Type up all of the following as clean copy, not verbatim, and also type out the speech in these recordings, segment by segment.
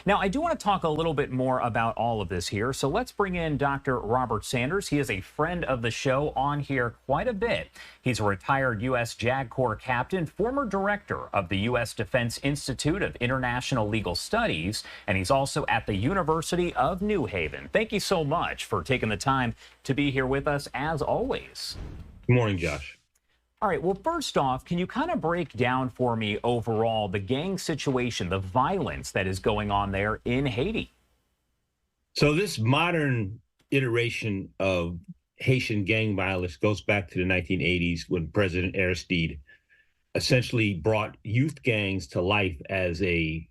Now, I do want to talk a little bit more about all of this here. So let's bring in Dr. Robert Sanders. He is a friend of the show on here quite a bit. He's a retired U.S. JAG Corps captain, former director of the U.S. Defense Institute of International Legal Studies, and he's also at the University of New Haven. Thank you so much for taking the time to be here with us, as always. Good morning, Josh. All right, well, first off, can you kind of break down for me overall the gang situation, the violence that is going on there in Haiti? So this modern iteration of Haitian gang violence goes back to the 1980s when President Aristide essentially brought youth gangs to life as a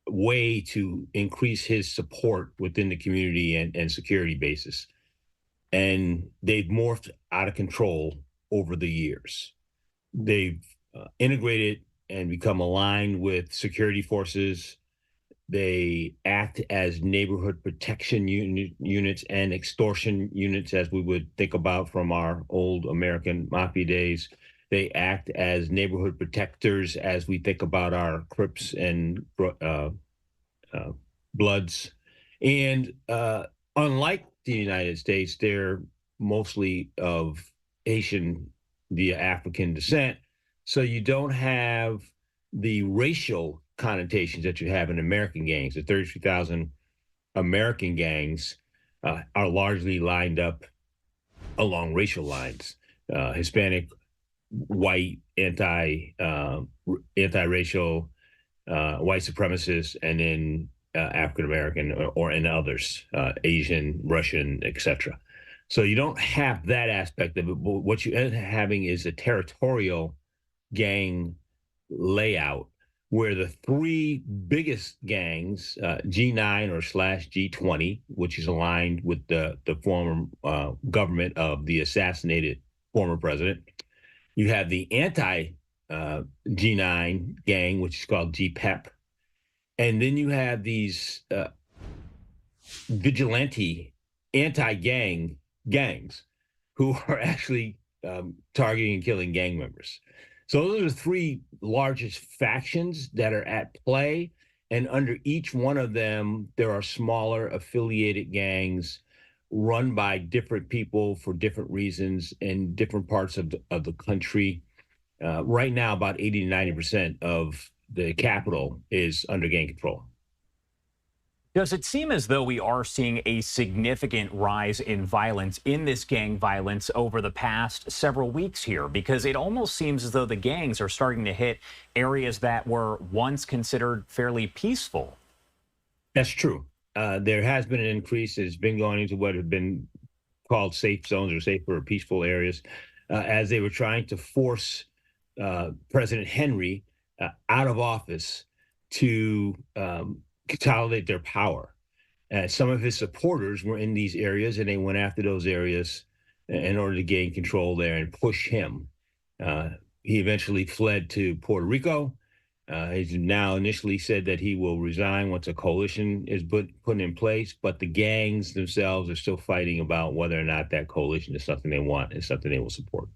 way to increase his support within the community and security basis. And they've morphed out of control over the years. They've integrated and become aligned with security forces. They act as neighborhood protection units and extortion units, as we would think about from our old American mafia days. They act as neighborhood protectors as we think about our Crips and Bloods. And unlike the United States, they're mostly of Asian via African descent. So you don't have the racial connotations that you have in American gangs. The 33,000 American gangs are largely lined up along racial lines: Hispanic, white, anti-racial, white supremacists, and then African American or and others, Asian, Russian, etc. So you don't have that aspect of it. But what you end up having is a territorial gang layout where the three biggest gangs, G9 or /G20, which is aligned with the former government of the assassinated former president. You have the anti-G9 gang, which is called GPEP. And then you have these vigilante anti-gang gangs who are actually targeting and killing gang members. So those are the three largest factions that are at play. And under each one of them, there are smaller affiliated gangs run by different people for different reasons in different parts of the country. Right now, about 80 to 90% of the capital is under gang control. Does it seem as though we are seeing a significant rise in violence, in this gang violence, over the past several weeks here? Because it almost seems as though the gangs are starting to hit areas that were once considered fairly peaceful. That's true. There has been an increase. It's been going into what have been called safe zones or safer or peaceful areas as they were trying to force President Henry out of office to consolidate their power. Some of his supporters were in these areas, and they went after those areas in order to gain control there and push him. He eventually fled to Puerto Rico. He's now initially said that he will resign once a coalition is put in place, but the gangs themselves are still fighting about whether or not that coalition is something they want and something they will support.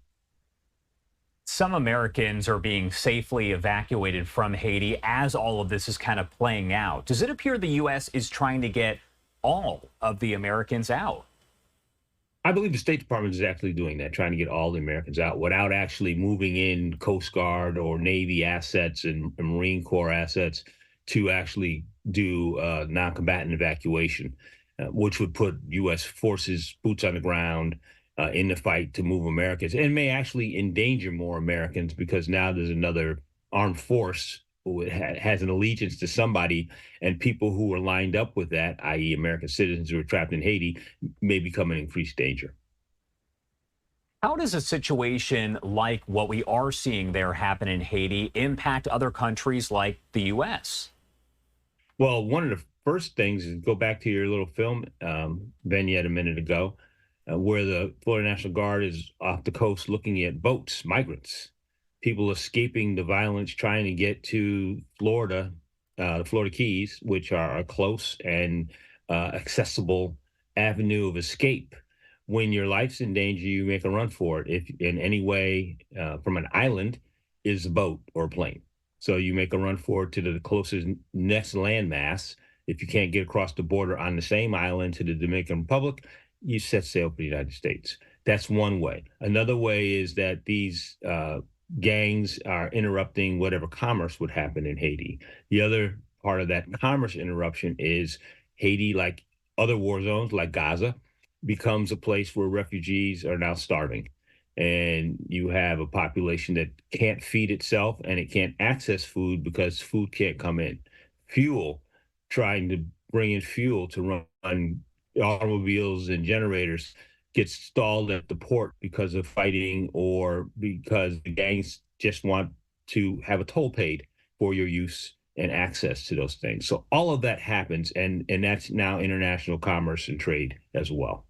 Some Americans are being safely evacuated from Haiti as all of this is kind of playing out. Does it appear the U.S. is trying to get all of the Americans out? I believe the State Department is actually doing that, trying to get all the Americans out without actually moving in Coast Guard or Navy assets and Marine Corps assets to actually do non-combatant evacuation, which would put U.S. forces, boots on the ground, in the fight to move Americans, and may actually endanger more Americans because now there's another armed force who has an allegiance to somebody, and people who are lined up with that, i.e. American citizens who are trapped in Haiti, may become an increased danger. How does a situation like what we are seeing there happen in Haiti impact other countries like the U.S.? Well, one of the first things is go back to your little film vignette a minute ago, where the Florida National Guard is off the coast looking at boats, migrants, people escaping the violence, trying to get to Florida, the Florida Keys, which are a close and accessible avenue of escape. When your life's in danger, you make a run for it. If in any way from an island is a boat or a plane. So you make a run for it to the closest next landmass. If you can't get across the border on the same island to the Dominican Republic, you set sail for the United States. That's one way. Another way is that these gangs are interrupting whatever commerce would happen in Haiti. The other part of that commerce interruption is Haiti, like other war zones like Gaza, becomes a place where refugees are now starving. And you have a population that can't feed itself and it can't access food because food can't come in. Fuel, trying to bring in fuel to run automobiles and generators gets stalled at the port because of fighting or because the gangs just want to have a toll paid for your use and access to those things. So all of that happens, and that's now international commerce and trade as well.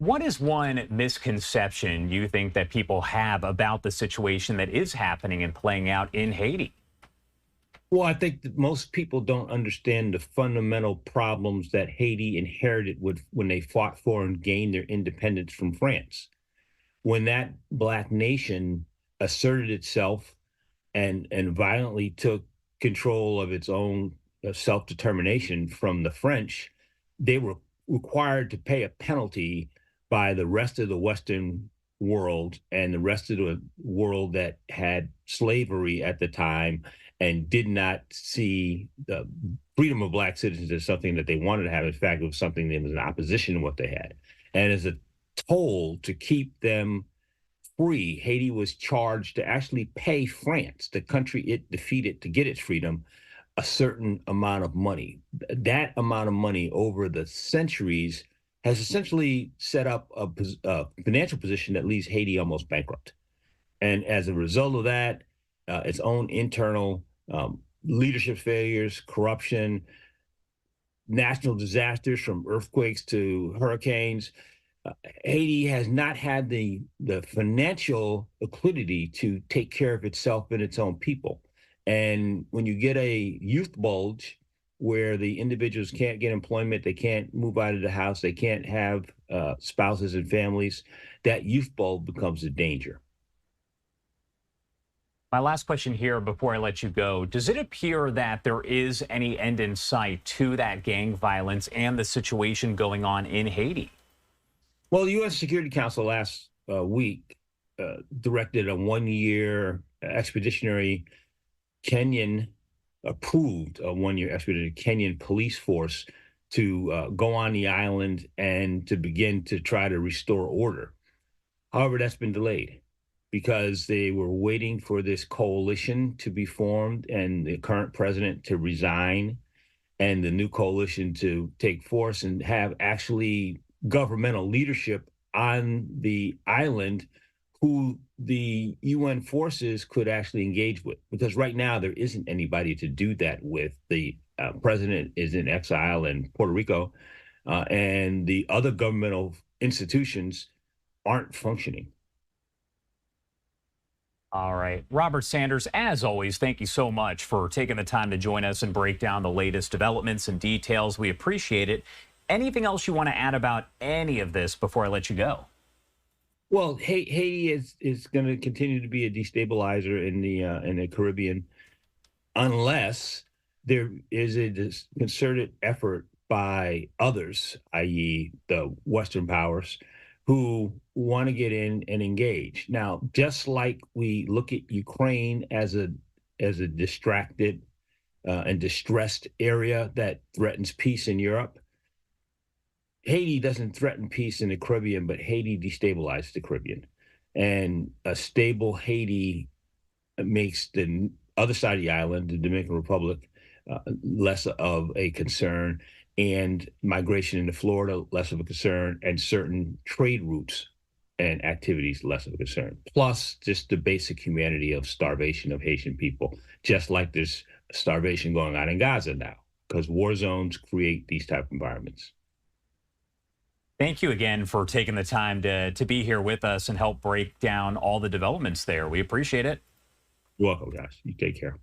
What is one misconception you think that people have about the situation that is happening and playing out in Haiti? Well, I think that most people don't understand the fundamental problems that Haiti inherited when they fought for and gained their independence from France. When that Black nation asserted itself and violently took control of its own self-determination from the French, they were required to pay a penalty by the rest of the Western world and the rest of the world that had slavery at the time and did not see the freedom of Black citizens as something that they wanted to have. In fact, it was something that was in opposition to what they had. And as a toll to keep them free, Haiti was charged to actually pay France, the country it defeated to get its freedom, a certain amount of money. That amount of money over the centuries has essentially set up a financial position that leaves Haiti almost bankrupt. And as a result of that, its own internal leadership failures, corruption, national disasters from earthquakes to hurricanes, Haiti has not had the financial liquidity to take care of itself and its own people. And when you get a youth bulge where the individuals can't get employment, they can't move out of the house, they can't have spouses and families, that youth bulge becomes a danger. My last question here before I let you go. Does it appear that there is any end in sight to that gang violence and the situation going on in Haiti? Well, the U.S. Security Council last week directed a 1-year expeditionary Kenyan approved a 1-year expeditionary Kenyan police force to go on the island and to begin to try to restore order. However, that's been delayed because they were waiting for this coalition to be formed and the current president to resign and the new coalition to take force and have actually governmental leadership on the island who the UN forces could actually engage with. Because right now there isn't anybody to do that with. The president is in exile in Puerto Rico, and the other governmental institutions aren't functioning. All right. Robert Sanders, as always, thank you so much for taking the time to join us and break down the latest developments and details. We appreciate it. Anything else you want to add about any of this before I let you go? Well, Haiti is going to continue to be a destabilizer in the Caribbean unless there is a concerted effort by others, i.e., the Western powers, who want to get in and engage. Now, just like we look at Ukraine as a distracted and distressed area that threatens peace in Europe, Haiti doesn't threaten peace in the Caribbean, but Haiti destabilized the Caribbean. And a stable Haiti makes the other side of the island, the Dominican Republic, less of a concern, and migration into Florida, less of a concern, and certain trade routes and activities, less of a concern. Plus, just the basic humanity of starvation of Haitian people, just like there's starvation going on in Gaza now, because war zones create these type of environments. Thank you again for taking the time to be here with us and help break down all the developments there. We appreciate it. You're welcome, guys. You take care.